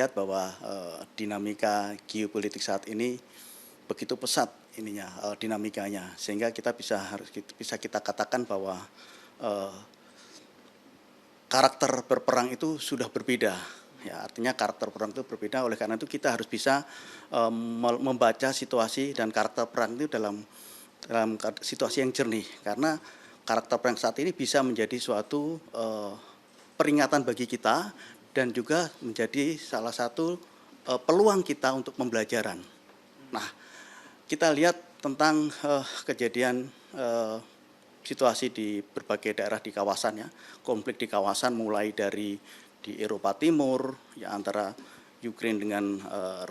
lihat bahwa dinamika geopolitik saat ini begitu pesat dinamikanya, sehingga bisa kita katakan bahwa karakter berperang itu sudah berbeda. Ya, artinya karakter perang itu berbeda, oleh karena itu kita harus bisa membaca situasi dan karakter perang itu dalam situasi yang jernih, karena karakter perang saat ini bisa menjadi suatu peringatan bagi kita dan juga menjadi salah satu peluang kita untuk pembelajaran. Nah, kita lihat tentang kejadian situasi di berbagai daerah di kawasan, ya, konflik di kawasan mulai dari di Eropa Timur, ya, antara Ukraina dengan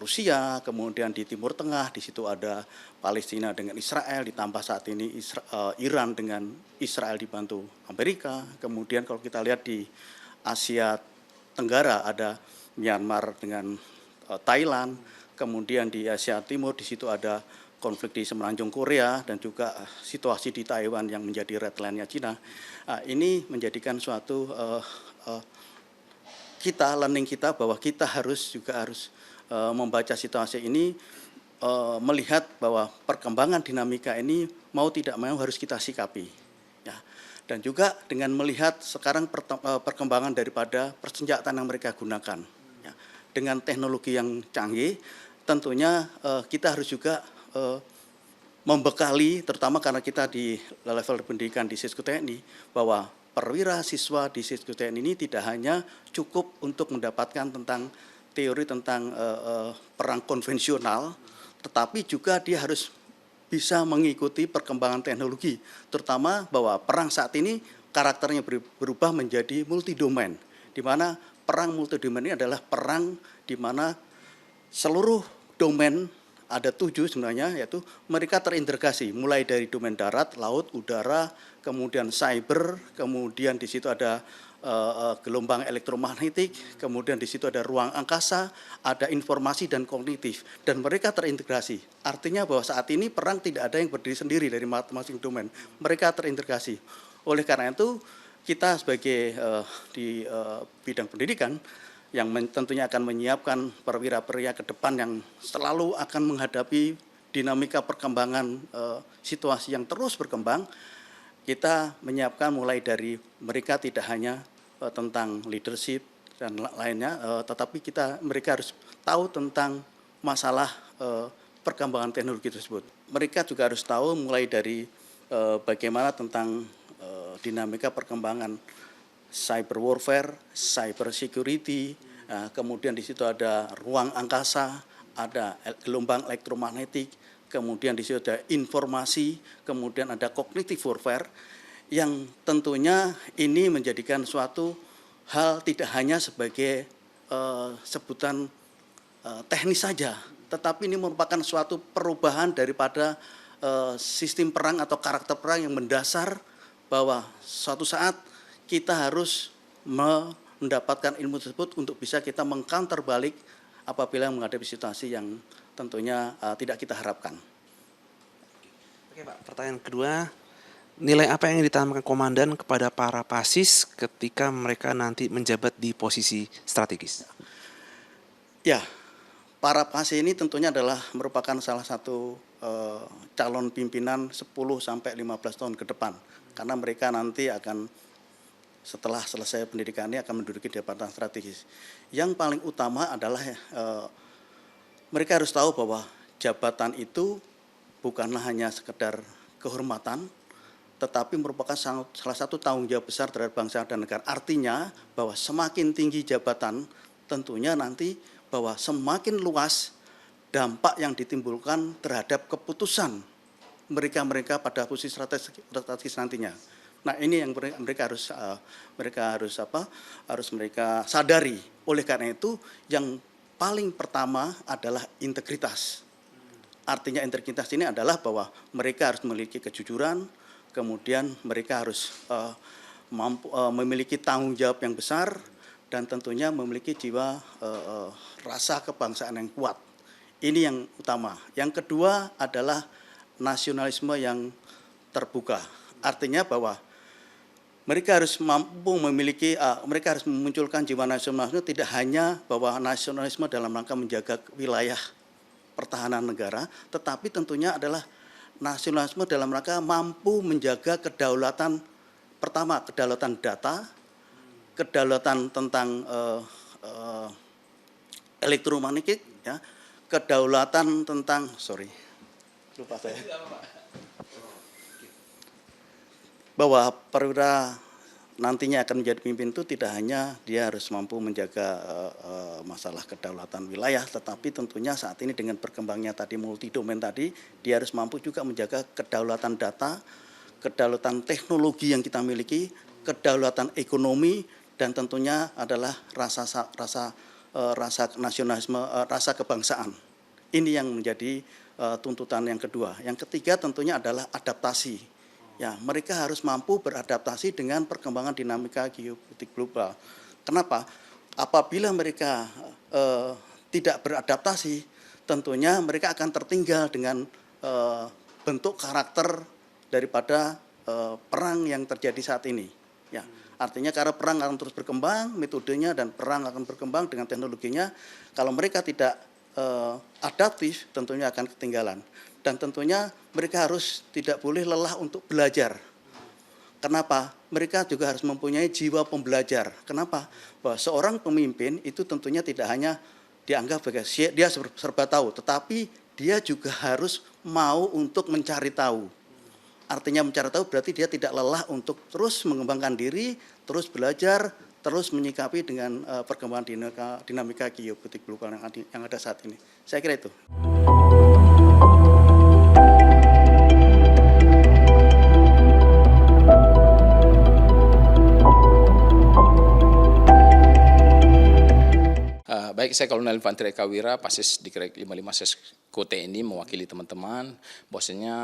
Rusia, kemudian di Timur Tengah, di situ ada Palestina dengan Israel, ditambah saat ini Iran dengan Israel dibantu Amerika. Kemudian kalau kita lihat di Asia Tenggara ada Myanmar dengan Thailand, kemudian di Asia Timur di situ ada konflik di semenanjung Korea dan juga situasi di Taiwan yang menjadi red line-nya Cina. Ini menjadikan suatu learning kita bahwa kita harus membaca situasi ini, melihat bahwa perkembangan dinamika ini mau tidak mau harus kita sikapi, ya. Dan juga dengan melihat sekarang perkembangan daripada persenjataan yang mereka gunakan, ya. Dengan teknologi yang canggih, tentunya kita harus juga membekali, terutama karena kita di level pendidikan di Sisku TNI, bahwa perwira siswa di Sisku TNI ini tidak hanya cukup untuk mendapatkan tentang teori tentang perang konvensional, tetapi juga dia harus bisa mengikuti perkembangan teknologi, terutama bahwa perang saat ini karakternya berubah menjadi multidomain, di mana perang multidomain ini adalah perang di mana seluruh domain, ada 7 sebenarnya, yaitu mereka terintegrasi mulai dari domain darat, laut, udara, kemudian cyber, kemudian di situ ada gelombang elektromagnetik, kemudian di situ ada ruang angkasa, ada informasi dan kognitif, dan mereka terintegrasi. Artinya bahwa saat ini perang tidak ada yang berdiri sendiri dari masing-masing domain, mereka terintegrasi. Oleh karena itu kita sebagai di bidang pendidikan yang tentunya akan menyiapkan perwira-perwira ke depan yang selalu akan menghadapi dinamika perkembangan situasi yang terus berkembang, kita menyiapkan mulai dari mereka tidak hanya tentang leadership dan lainnya, tetapi mereka harus tahu tentang masalah perkembangan teknologi tersebut. Mereka juga harus tahu mulai dari bagaimana tentang dinamika perkembangan cyber warfare, cyber security, kemudian di situ ada ruang angkasa, ada gelombang elektromagnetik, kemudian di situ ada informasi, kemudian ada cognitive warfare, yang tentunya ini menjadikan suatu hal tidak hanya sebagai sebutan teknis saja, tetapi ini merupakan suatu perubahan daripada sistem perang atau karakter perang yang mendasar, bahwa suatu saat kita harus mendapatkan ilmu tersebut untuk bisa kita mengcounter balik apabila menghadapi situasi yang tentunya tidak kita harapkan. Oke Pak, pertanyaan kedua, nilai apa yang ditanamkan komandan kepada para pasis ketika mereka nanti menjabat di posisi strategis? Ya, para pasis ini tentunya adalah merupakan salah satu calon pimpinan 10-15 tahun ke depan, karena mereka nanti akan setelah selesai pendidikannya akan menduduki jabatan strategis. Yang paling utama adalah mereka harus tahu bahwa jabatan itu bukanlah hanya sekedar kehormatan, tetapi merupakan salah satu tanggung jawab besar terhadap bangsa dan negara. Artinya bahwa semakin tinggi jabatan, tentunya nanti bahwa semakin luas dampak yang ditimbulkan terhadap keputusan mereka pada posisi strategis nantinya. Nah, ini yang mereka harus mereka sadari. Oleh karena itu, yang paling pertama adalah integritas. Artinya integritas ini adalah bahwa mereka harus memiliki kejujuran, kemudian mereka harus memiliki tanggung jawab yang besar, dan tentunya memiliki jiwa rasa kebangsaan yang kuat. Ini yang utama. Yang kedua adalah nasionalisme yang terbuka. Artinya bahwa mereka harus mampu memiliki, mereka harus memunculkan jiwa nasionalisme, tidak hanya bahwa nasionalisme dalam rangka menjaga wilayah pertahanan negara, tetapi tentunya adalah nasionalisme dalam rangka mampu menjaga kedaulatan, pertama kedaulatan data, kedaulatan tentang elektromagnetik, ya, kedaulatan tentang, lupa saya, bahwa perwira nantinya akan menjadi pemimpin itu tidak hanya dia harus mampu menjaga masalah kedaulatan wilayah, tetapi tentunya saat ini dengan berkembangnya tadi multidomain tadi, dia harus mampu juga menjaga kedaulatan data, kedaulatan teknologi yang kita miliki, kedaulatan ekonomi, dan tentunya adalah rasa nasionalisme, rasa kebangsaan. Ini yang menjadi tuntutan yang kedua. Yang ketiga tentunya adalah adaptasi. Ya, mereka harus mampu beradaptasi dengan perkembangan dinamika geopolitik global. Kenapa? Apabila mereka tidak beradaptasi, tentunya mereka akan tertinggal dengan bentuk karakter daripada perang yang terjadi saat ini. Ya, artinya karena perang akan terus berkembang, metodenya dan perang akan berkembang dengan teknologinya. Kalau mereka tidak adaptif, tentunya akan ketinggalan. Dan tentunya mereka harus tidak boleh lelah untuk belajar. Kenapa? Mereka juga harus mempunyai jiwa pembelajar. Kenapa? Bahwa seorang pemimpin itu tentunya tidak hanya dianggap sebagai dia serba tahu, tetapi dia juga harus mau untuk mencari tahu. Artinya mencari tahu berarti dia tidak lelah untuk terus mengembangkan diri, terus belajar, terus menyikapi dengan perkembangan dinamika geopolitik global yang ada saat ini. Saya kira itu. Baik, saya Kolonel Infanteri Eka Wira, Pasis Dikrek 55 Sesko TNI mewakili teman-teman. Bahwasanya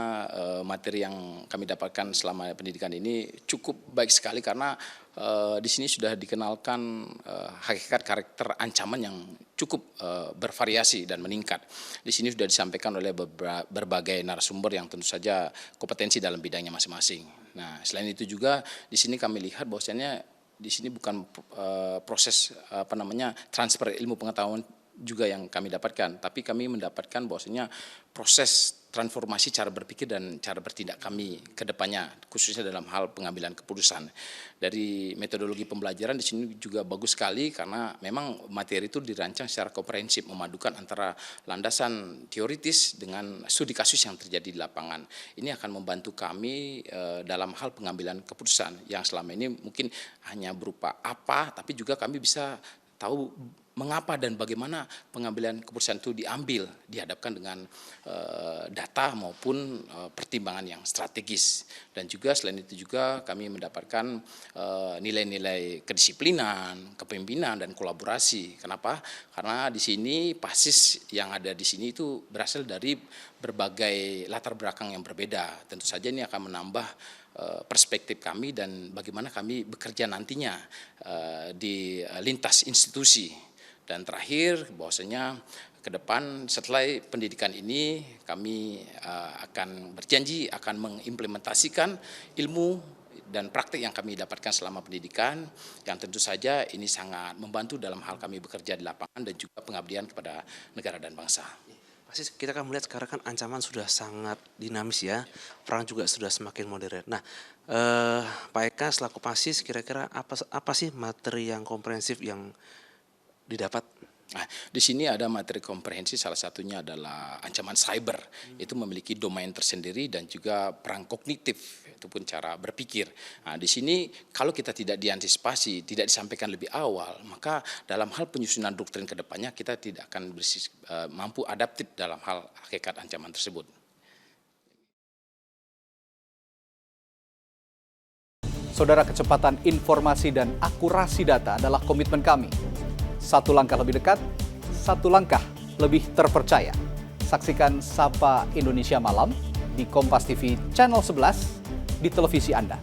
materi yang kami dapatkan selama pendidikan ini cukup baik sekali karena di sini sudah dikenalkan hakikat karakter ancaman yang cukup bervariasi dan meningkat. Di sini sudah disampaikan oleh berbagai narasumber yang tentu saja kompetensi dalam bidangnya masing-masing. Nah, selain itu juga di sini kami lihat bahwasanya di sini bukan proses transfer ilmu pengetahuan juga yang kami dapatkan, tapi kami mendapatkan bahwasanya proses transformasi cara berpikir dan cara bertindak kami ke depannya, khususnya dalam hal pengambilan keputusan. Dari metodologi pembelajaran di sini juga bagus sekali karena memang materi itu dirancang secara komprehensif, memadukan antara landasan teoritis dengan studi kasus yang terjadi di lapangan. Ini akan membantu kami dalam hal pengambilan keputusan yang selama ini mungkin hanya berupa apa, tapi juga kami bisa tahu mengapa dan bagaimana pengambilan keputusan itu diambil, dihadapkan dengan data maupun pertimbangan yang strategis. Dan juga selain itu juga kami mendapatkan nilai-nilai kedisiplinan, kepemimpinan dan kolaborasi. Kenapa? Karena di sini Pasis yang ada di sini itu berasal dari berbagai latar belakang yang berbeda. Tentu saja ini akan menambah perspektif kami dan bagaimana kami bekerja nantinya di lintas institusi. Dan terakhir bahwasanya ke depan setelah pendidikan ini kami akan berjanji akan mengimplementasikan ilmu dan praktik yang kami dapatkan selama pendidikan yang tentu saja ini sangat membantu dalam hal kami bekerja di lapangan dan juga pengabdian kepada negara dan bangsa. Pasti kita akan melihat sekarang kan ancaman sudah sangat dinamis ya, perang juga sudah semakin modern. Nah, Pak Eka selaku Pasis kira-kira apa sih materi yang komprehensif yang didapat? Nah, di sini ada materi komprehensif, salah satunya adalah ancaman cyber. Itu memiliki domain tersendiri dan juga perang kognitif, itu pun cara berpikir. Nah, di sini kalau kita tidak diantisipasi, tidak disampaikan lebih awal, maka dalam hal penyusunan doktrin ke depannya kita tidak akan mampu adaptif dalam hal hakikat ancaman tersebut. Saudara, kecepatan informasi dan akurasi data adalah komitmen kami. Satu langkah lebih dekat, satu langkah lebih terpercaya. Saksikan Sapa Indonesia Malam di Kompas TV Channel 11 di televisi Anda.